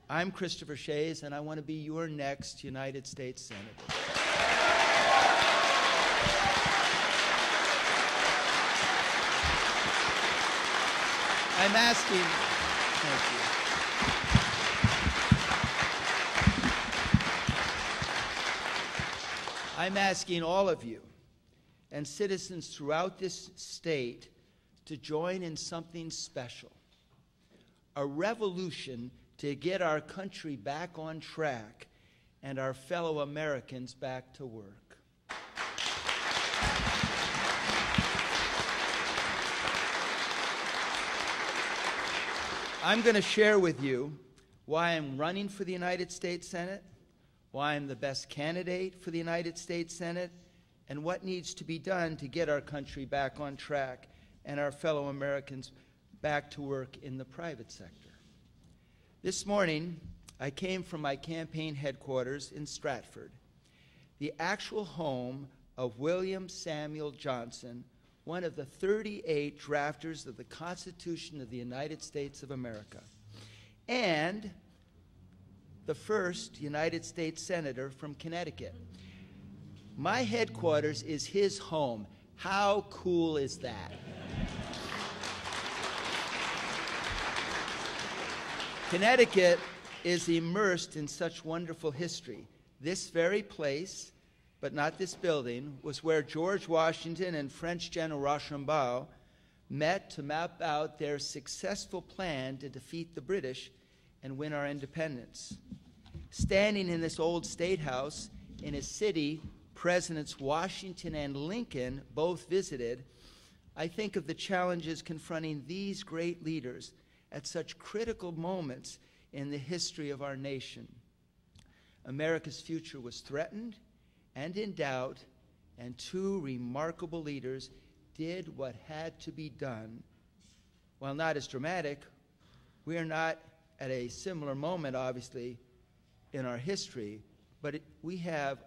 I'm Christopher Shays, and I want to be your next United States Senator. I'm asking, thank you. I'm asking all of you and citizens throughout this state to join in something special, a revolution to get our country back on track and our fellow Americans back to work. I'm going to share with you why I'm running for the United States Senate, why I'm the best candidate for the United States Senate, and what needs to be done to get our country back on track and our fellow Americans back to work in the private sector. This morning, I came from my campaign headquarters in Stratford, the actual home of William Samuel Johnson, one of the 38 drafters of the Constitution of the United States of America, and the first United States Senator from Connecticut. My headquarters is his home. How cool is that? Connecticut is immersed in such wonderful history. This very place, but not this building, was where George Washington and French General Rochambeau met to map out their successful plan to defeat the British and win our independence. Standing in this old state house in a city Presidents Washington and Lincoln both visited, I think of the challenges confronting these great leaders at such critical moments in the history of our nation. America's future was threatened and in doubt, and two remarkable leaders did what had to be done. While not as dramatic, we are not at a similar moment, obviously, in our history, but we have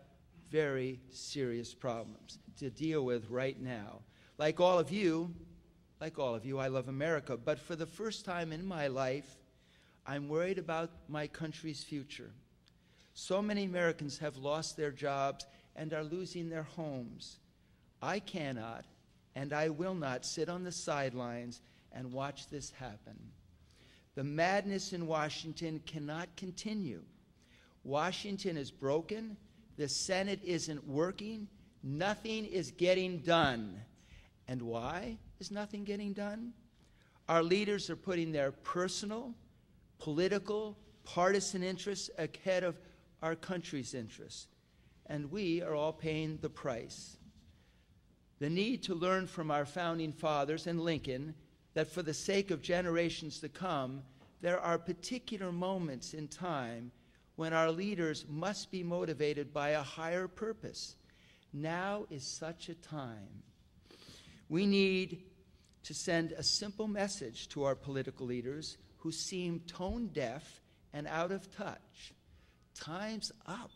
very serious problems to deal with right now. Like all of you, I love America, but for the first time in my life, I'm worried about my country's future. So many Americans have lost their jobs and are losing their homes. I cannot and I will not sit on the sidelines and watch this happen. The madness in Washington cannot continue. Washington is broken. The Senate isn't working. Nothing is getting done. And why is nothing getting done? Our leaders are putting their personal, political, partisan interests ahead of our country's interests. And we are all paying the price. The need to learn from our founding fathers and Lincoln that for the sake of generations to come, there are particular moments in time when our leaders must be motivated by a higher purpose. Now is such a time. We need to send a simple message to our political leaders who seem tone deaf and out of touch. Time's up.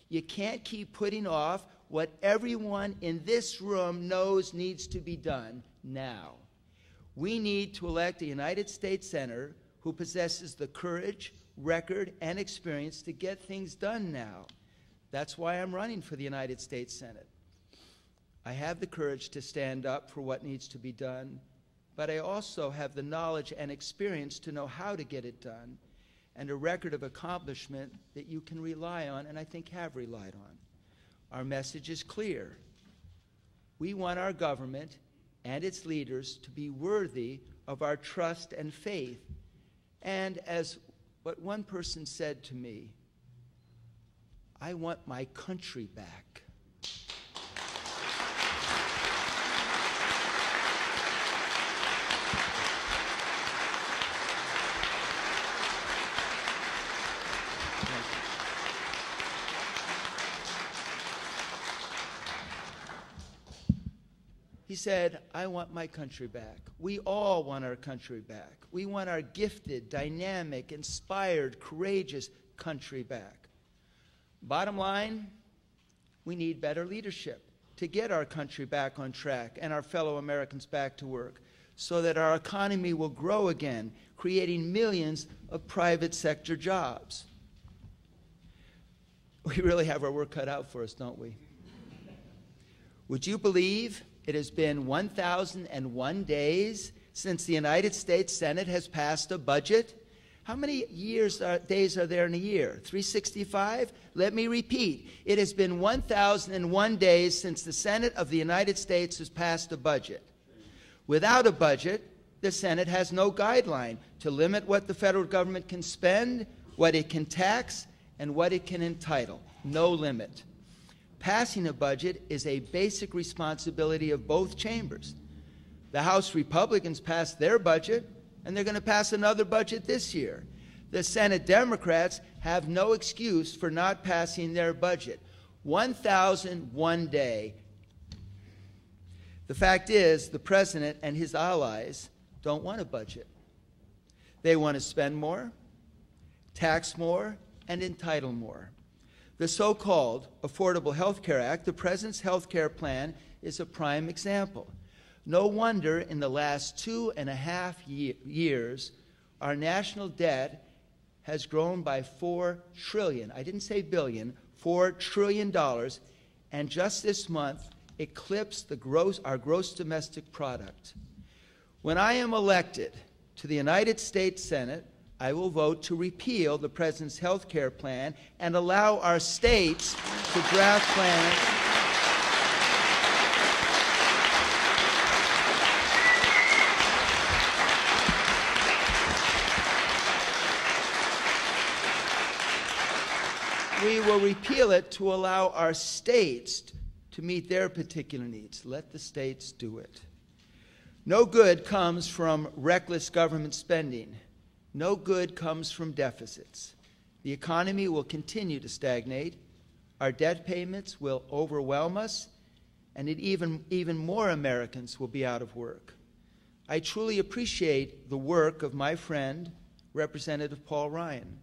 You can't keep putting off what everyone in this room knows needs to be done now. We need to elect a United States Senator who possesses the courage, record, and experience to get things done now. That's why I'm running for the United States Senate. I have the courage to stand up for what needs to be done, but I also have the knowledge and experience to know how to get it done, and a record of accomplishment that you can rely on, and I think have relied on. Our message is clear. We want our government and its leaders to be worthy of our trust and faith. And as what one person said to me, I want my country back. He said, I want my country back. We all want our country back. We want our gifted, dynamic, inspired, courageous country back. Bottom line, we need better leadership to get our country back on track and our fellow Americans back to work. so that our economy will grow again, creating millions of private sector jobs. We really have our work cut out for us, don't we? Would you believe it has been 1,001 days since the United States Senate has passed a budget? How many days are there in a year? 365? Let me repeat. It has been 1,001 days since the Senate of the United States has passed a budget. Without a budget, the Senate has no guideline to limit what the federal government can spend, what it can tax, and what it can entitle. No limit. Passing a budget is a basic responsibility of both chambers. The House Republicans passed their budget, and they're going to pass another budget this year. The Senate Democrats have no excuse for not passing their budget. 1,001 day. The fact is, the president and his allies don't want a budget. They want to spend more, tax more, and entitle more. The so-called Affordable Health Care Act, the president's health care plan, is a prime example. No wonder in the last 2.5 years, our national debt has grown by $4 trillion. I didn't say billion, $4 trillion, and just this month eclipsed our gross domestic product. When I am elected to the United States Senate, I will vote to repeal the president's health care plan and allow our states to draft plans we will repeal it to allow our states to meet their particular needs. Let the states do it. No good comes from reckless government spending. No good comes from deficits. The economy will continue to stagnate. Our debt payments will overwhelm us, and even more Americans will be out of work. I truly appreciate the work of my friend, Representative Paul Ryan,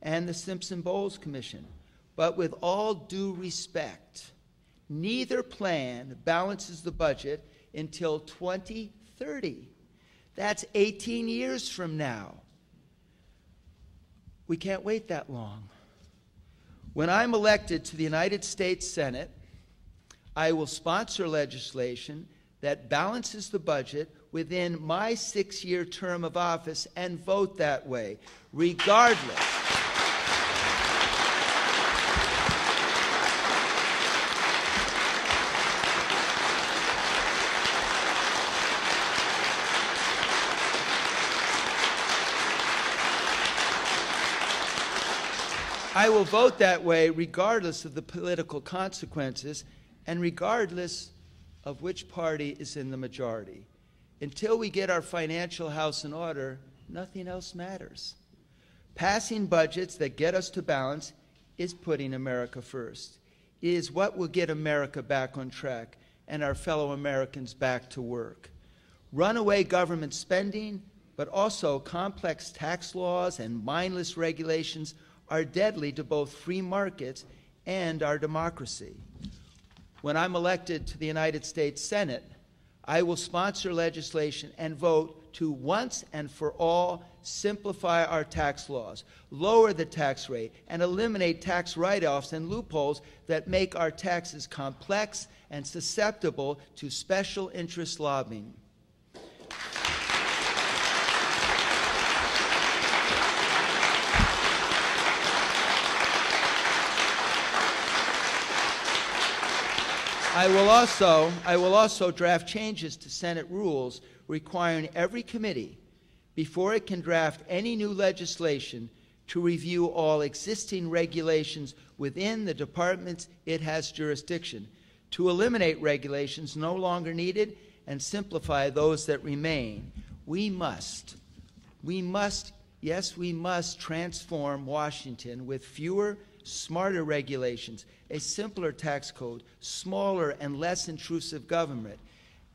and the Simpson-Bowles Commission. But with all due respect, neither plan balances the budget until 2030. That's 18 years from now. We can't wait that long. When I'm elected to the United States Senate, I will sponsor legislation that balances the budget within my 6-year term of office and vote that way, regardless. I will vote that way regardless of the political consequences and regardless of which party is in the majority. Until we get our financial house in order, nothing else matters. Passing budgets that get us to balance is putting America first. It is what will get America back on track and our fellow Americans back to work. Runaway government spending, but also complex tax laws and mindless regulations are deadly to both free markets and our democracy. When I'm elected to the United States Senate, I will sponsor legislation and vote to once and for all simplify our tax laws, lower the tax rate, and eliminate tax write-offs and loopholes that make our taxes complex and susceptible to special interest lobbying. I will also draft changes to Senate rules requiring every committee, before it can draft any new legislation, to review all existing regulations within the departments it has jurisdiction, to eliminate regulations no longer needed and simplify those that remain. We must transform Washington with fewer, smarter regulations, a simpler tax code, smaller and less intrusive government.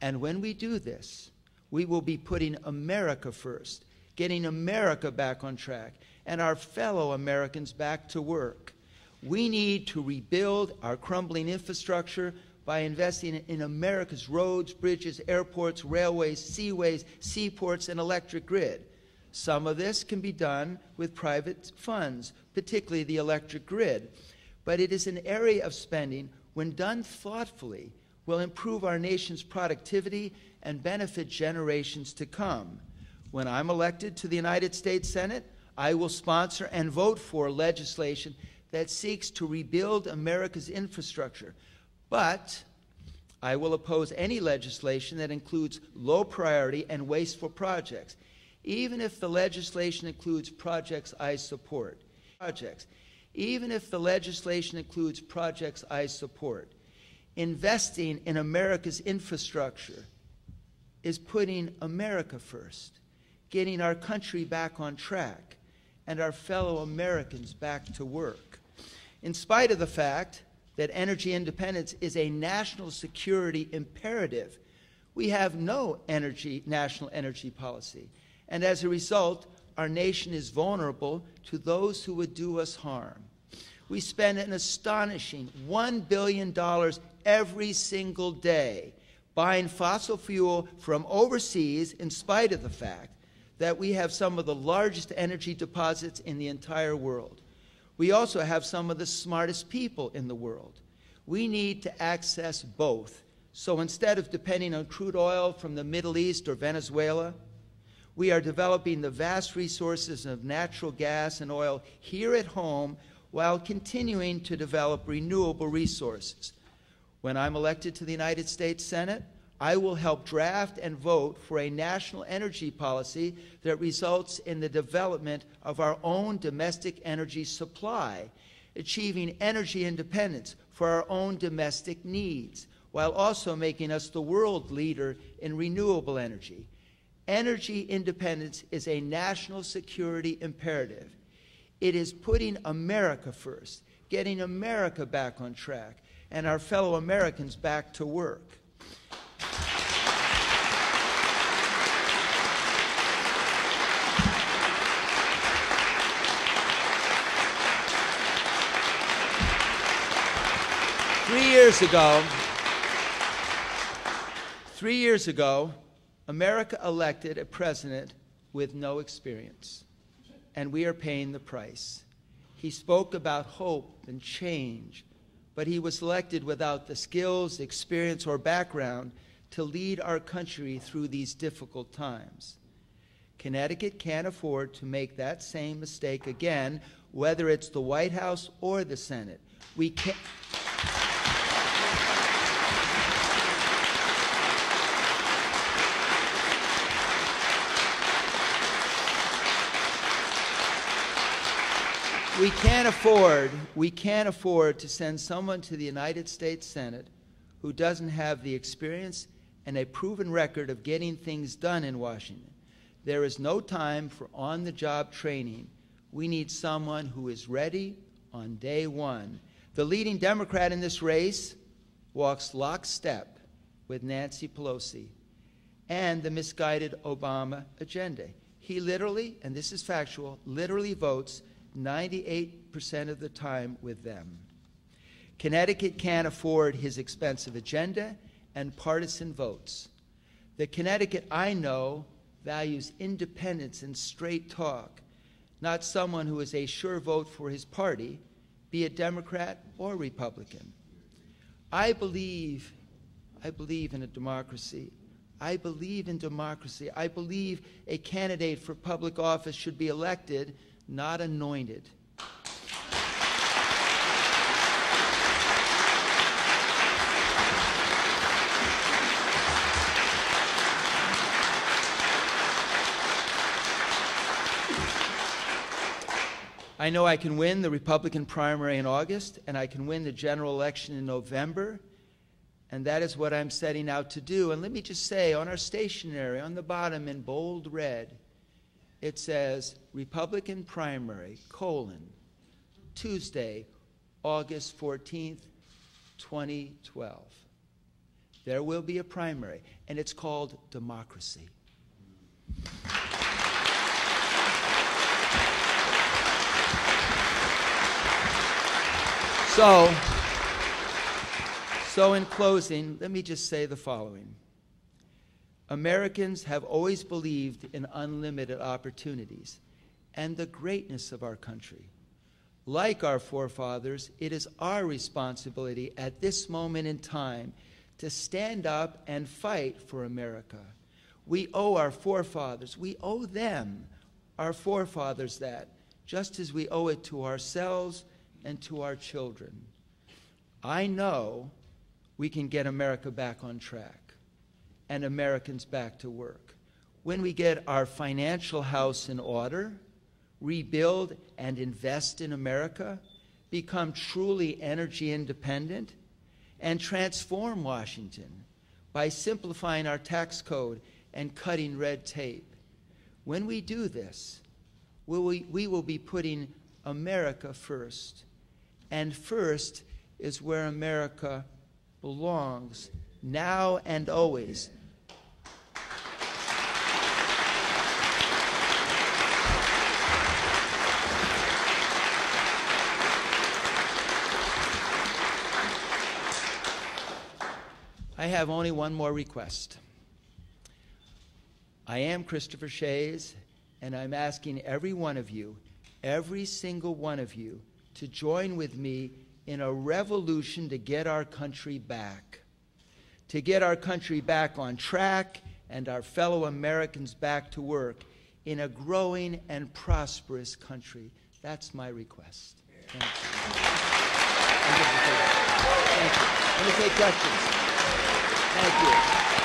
And when we do this, we will be putting America first, getting America back on track, and our fellow Americans back to work. We need to rebuild our crumbling infrastructure by investing in America's roads, bridges, airports, railways, seaways, seaports, and electric grid. Some of this can be done with private funds, particularly the electric grid. But it is an area of spending, when done thoughtfully, will improve our nation's productivity and benefit generations to come. When I'm elected to the United States Senate, I will sponsor and vote for legislation that seeks to rebuild America's infrastructure. But I will oppose any legislation that includes low priority and wasteful projects, even if the legislation includes projects I support. Even if the legislation includes projects I support. Investing in America's infrastructure is putting America first, getting our country back on track, and our fellow Americans back to work. In spite of the fact that energy independence is a national security imperative, we have no national energy policy. And as a result, our nation is vulnerable to those who would do us harm. We spend an astonishing $1 billion every single day buying fossil fuel from overseas, in spite of the fact that we have some of the largest energy deposits in the entire world. We also have some of the smartest people in the world. We need to access both. So instead of depending on crude oil from the Middle East or Venezuela, we are developing the vast resources of natural gas and oil here at home while continuing to develop renewable resources. When I'm elected to the United States Senate, I will help draft and vote for a national energy policy that results in the development of our own domestic energy supply, achieving energy independence for our own domestic needs, while also making us the world leader in renewable energy. Energy independence is a national security imperative. It is putting America first, getting America back on track, and our fellow Americans back to work. 3 years ago, America elected a president with no experience, and we are paying the price. He spoke about hope and change, but he was elected without the skills, experience, or background to lead our country through these difficult times. Connecticut can't afford to make that same mistake again, whether it's the White House or the Senate. We can't. We can't afford to send someone to the United States Senate who doesn't have the experience and a proven record of getting things done in Washington. There is no time for on-the-job training. We need someone who is ready on day one. The leading Democrat in this race walks lockstep with Nancy Pelosi and the misguided Obama agenda. He literally, and this is factual, literally votes 98% of the time with them. Connecticut can't afford his expensive agenda and partisan votes. The Connecticut I know values independence and straight talk, not someone who is a sure vote for his party, be it Democrat or Republican. I believe in a democracy. I believe in democracy. I believe a candidate for public office should be elected, not anointed. I know I can win the Republican primary in August, and I can win the general election in November, and that is what I'm setting out to do. And let me just say, on our stationery, on the bottom in bold red, it says, Republican primary, Tuesday, August 14th, 2012. There will be a primary, and it's called democracy. So in closing, let me just say the following. Americans have always believed in unlimited opportunities and the greatness of our country. Like our forefathers, it is our responsibility at this moment in time to stand up and fight for America. We owe our forefathers, we owe them, our forefathers, that, just as we owe it to ourselves and to our children. I know we can get America back on track and Americans back to work when we get our financial house in order, rebuild and invest in America, become truly energy independent, and transform Washington by simplifying our tax code and cutting red tape. When we do this, we will be putting America first. And first is where America belongs, now and always. I have only one more request. I am Christopher Shays, and I'm asking every one of you, every single one of you, to join with me in a revolution to get our country back on track and our fellow Americans back to work in a growing and prosperous country. That's my request. Thank you. Thank you. Let me take questions. Thank you.